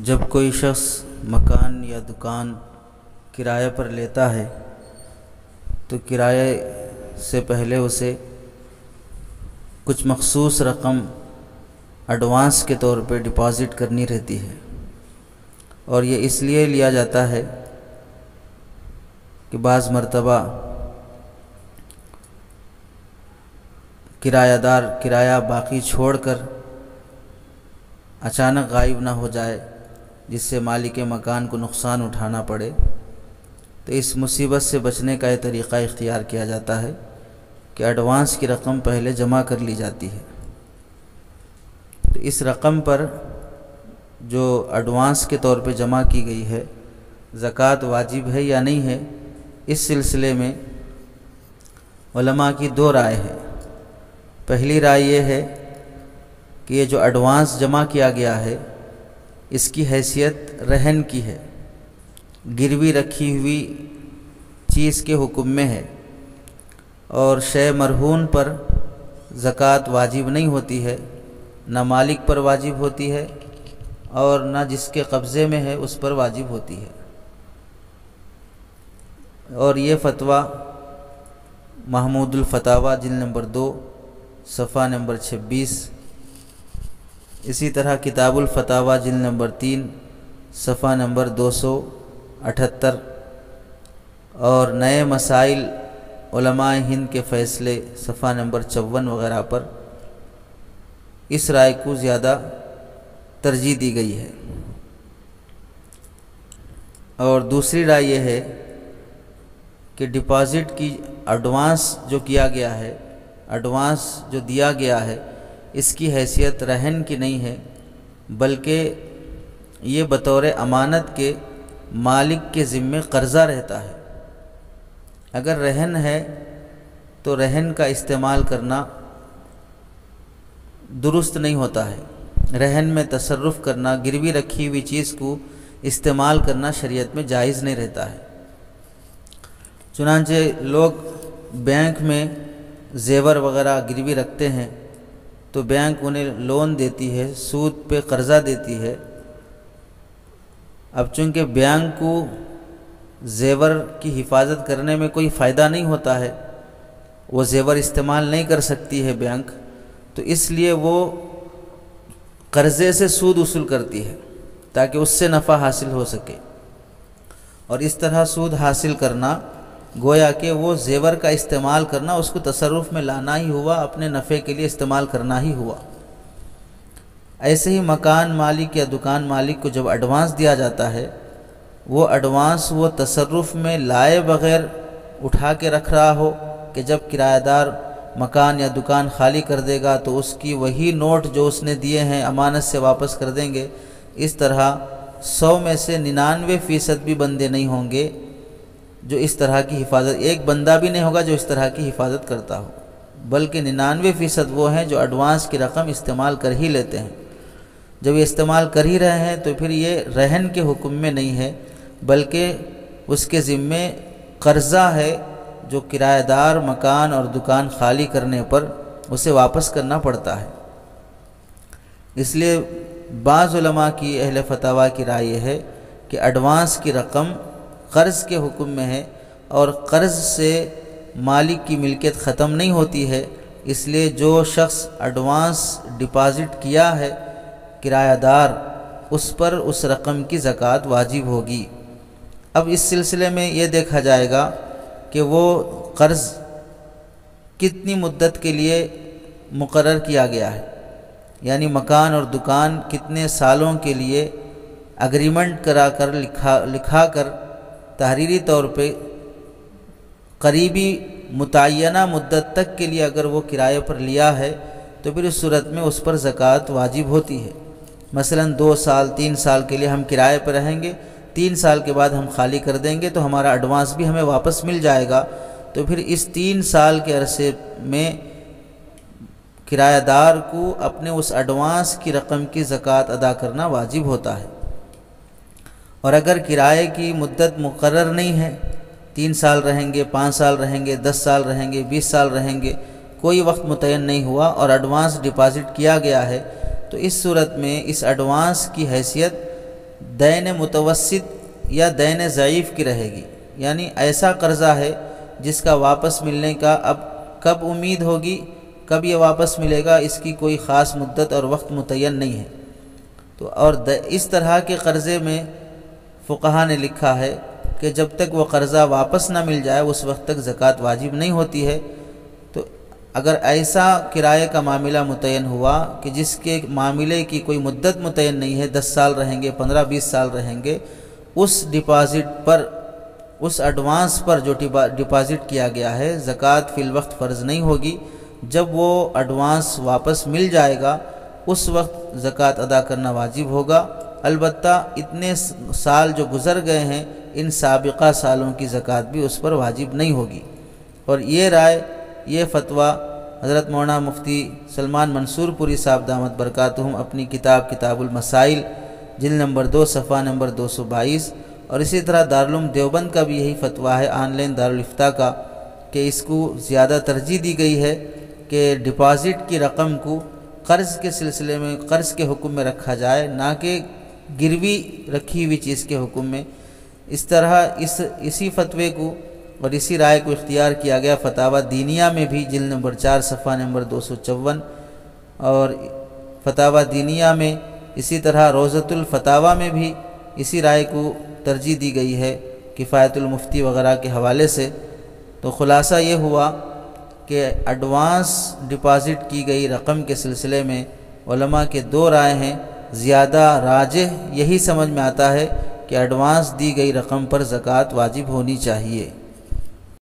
جب کوئی شخص مکان یا دکان کرایہ پر لیتا ہے تو کرایہ سے پہلے اسے کچھ مخصوص رقم ایڈوانس کے طور پہ ڈپازٹ کرنی رہتی ہے، اور یہ اس لیے لیا جاتا ہے کہ بعض مرتبہ کرایہ دار کرایہ باقی چھوڑ کر اچانک غائب نہ ہو جائے، جس سے مالک مکان کو نقصان اٹھانا پڑے۔ تو اس مصیبت سے بچنے کا یہ طریقہ اختیار کیا جاتا ہے کہ ایڈوانس کی رقم پہلے جمع کر لی جاتی ہے۔ تو اس رقم پر جو ایڈوانس کے طور پہ جمع کی گئی ہے، زکوٰۃ واجب ہے یا نہیں ہے، اس سلسلے میں علماء کی دو رائے ہیں۔ پہلی رائے یہ ہے کہ یہ جو ایڈوانس جمع کیا گیا ہے اس کی حیثیت رہن کی ہے، گروی رکھی ہوئی چیز کے حکم میں ہے، اور شے مرہون پر زکوٰۃ واجب نہیں ہوتی ہے، نہ مالک پر واجب ہوتی ہے اور نہ جس کے قبضے میں ہے اس پر واجب ہوتی ہے۔ اور یہ فتویٰ محمود الفتاویٰ جلد نمبر 2 صفحہ نمبر 26، اسی طرح کتاب الفتاویٰ جلد نمبر 3 صفحہ نمبر 278، اور نئے مسائل علماء ہند کے فیصلے صفحہ نمبر 54 وغیرہ پر اس رائے کو زیادہ ترجیح دی گئی ہے۔ اور دوسری رائے یہ ہے کہ ڈپازٹ کی ایڈوانس جو کیا گیا ہے، ایڈوانس جو دیا گیا ہے، اس کی حیثیت رہن کی نہیں ہے، بلکہ یہ بطور امانت کے مالک کے ذمے قرضہ رہتا ہے۔ اگر رہن ہے تو رہن کا استعمال کرنا درست نہیں ہوتا ہے، رہن میں تصرف کرنا، گروی رکھی ہوئی چیز کو استعمال کرنا شریعت میں جائز نہیں رہتا ہے۔ چنانچہ لوگ بینک میں زیور وغیرہ گروی رکھتے ہیں تو بینک انہیں لون دیتی ہے، سود پہ قرضہ دیتی ہے۔ اب چونکہ بینک کو زیور کی حفاظت کرنے میں کوئی فائدہ نہیں ہوتا ہے، وہ زیور استعمال نہیں کر سکتی ہے بینک، تو اس لیے وہ قرضے سے سود وصول کرتی ہے تاکہ اس سے نفع حاصل ہو سکے، اور اس طرح سود حاصل کرنا گویا کہ وہ زیور کا استعمال کرنا اس کو تصرف میں لانا ہی ہوا، اپنے نفع کے لیے استعمال کرنا ہی ہوا۔ ایسے ہی مکان مالک یا دکان مالک کو جب ایڈوانس دیا جاتا ہے، وہ ایڈوانس وہ تصرف میں لائے بغیر اٹھا کے رکھ رہا ہو کہ جب کرایہ دار مکان یا دکان خالی کر دے گا تو اس کی وہی نوٹ جو اس نے دیے ہیں امانت سے واپس کر دیں گے۔ اس طرح 100 میں سے 99% بھی بندے نہیں ہوں گے جو اس طرح کی حفاظت، ایک بندہ بھی نہیں ہوگا جو اس طرح کی حفاظت کرتا ہو، بلکہ 99% وہ ہیں جو ایڈوانس کی رقم استعمال کر ہی لیتے ہیں۔ جب یہ استعمال کر ہی رہے ہیں تو پھر یہ رہن کے حکم میں نہیں ہے، بلکہ اس کے ذمے قرضہ ہے جو کرایہ دار مکان اور دکان خالی کرنے پر اسے واپس کرنا پڑتا ہے۔ اس لیے بعض علماء کی اہل فتاویٰ کی رائے یہ ہے کہ ایڈوانس کی رقم قرض کے حکم میں ہے، اور قرض سے مالک کی ملکیت ختم نہیں ہوتی ہے، اس لیے جو شخص ایڈوانس ڈپازٹ کیا ہے کرایہ دار، اس پر اس رقم کی زکوٰۃ واجب ہوگی۔ اب اس سلسلے میں یہ دیکھا جائے گا کہ وہ قرض کتنی مدت کے لیے مقرر کیا گیا ہے، یعنی مکان اور دکان کتنے سالوں کے لیے اگریمنٹ کرا کر لکھا کر تحریری طور پہ قریبی متعینہ مدت تک کے لیے اگر وہ کرائے پر لیا ہے تو پھر اس صورت میں اس پر زکوٰۃ واجب ہوتی ہے۔ مثلا 2 سال 3 سال کے لیے ہم کرائے پر رہیں گے، 3 سال کے بعد ہم خالی کر دیں گے تو ہمارا ایڈوانس بھی ہمیں واپس مل جائے گا، تو پھر اس 3 سال کے عرصے میں کرایہ دار کو اپنے اس ایڈوانس کی رقم کی زکوٰۃ ادا کرنا واجب ہوتا ہے۔ اور اگر کرائے کی مدت مقرر نہیں ہے، 3 سال رہیں گے، 5 سال رہیں گے، 10 سال رہیں گے، 20 سال رہیں گے، کوئی وقت متعین نہیں ہوا اور ایڈوانس ڈپازٹ کیا گیا ہے، تو اس صورت میں اس ایڈوانس کی حیثیت دین متوسط یا دین ضعیف کی رہے گی، یعنی ایسا قرضہ ہے جس کا واپس ملنے کا اب کب امید ہوگی، کب یہ واپس ملے گا، اس کی کوئی خاص مدت اور وقت متعین نہیں ہے۔ تو اور اس طرح کے قرضے میں فقہا نے لکھا ہے کہ جب تک وہ قرضہ واپس نہ مل جائے اس وقت تک زکوٰۃ واجب نہیں ہوتی ہے۔ تو اگر ایسا کرائے کا معاملہ متعین ہوا کہ جس کے معاملے کی کوئی مدت متعین نہیں ہے، 10 سال رہیں گے، 15-20 سال رہیں گے، اس ڈپازٹ پر، اس ایڈوانس پر جو ڈپازٹ کیا گیا ہے، زکوٰۃ فی الوقت فرض نہیں ہوگی۔ جب وہ ایڈوانس واپس مل جائے گا اس وقت زکوٰۃ ادا کرنا واجب ہوگا۔ البتہ اتنے سال جو گزر گئے ہیں ان سابقہ سالوں کی زکوٰۃ بھی اس پر واجب نہیں ہوگی۔ اور یہ رائے، یہ فتویٰ حضرت مولانا مفتی سلمان منصور پوری صاحب دامت برکاتہم اپنی کتاب المسائل جلد نمبر 2 صفحہ نمبر 222، اور اسی طرح دارالعلوم دیوبند کا بھی یہی فتویٰ ہے آن لائن دارالافتاء کا، کہ اس کو زیادہ ترجیح دی گئی ہے کہ ڈپازٹ کی رقم کو قرض کے سلسلے میں، قرض کے حکم میں رکھا جائے، نہ کہ گروی رکھی ہوئی چیز کے حکم میں۔ اس طرح اسی فتوے کو اور اسی رائے کو اختیار کیا گیا فتاوی دینیہ میں بھی جلد نمبر 4 صفحہ نمبر 254، اور فتاوی دینیہ میں اسی طرح روضۃ الفتاوی میں بھی اسی رائے کو ترجیح دی گئی ہے کفایت المفتی وغیرہ کے حوالے سے۔ تو خلاصہ یہ ہوا کہ ایڈوانس ڈپازٹ کی گئی رقم کے سلسلے میں علماء کے 2 رائے ہیں۔ زیادہ راجح یہی سمجھ میں آتا ہے کہ ایڈوانس دی گئی رقم پر زکوٰۃ واجب ہونی چاہیے۔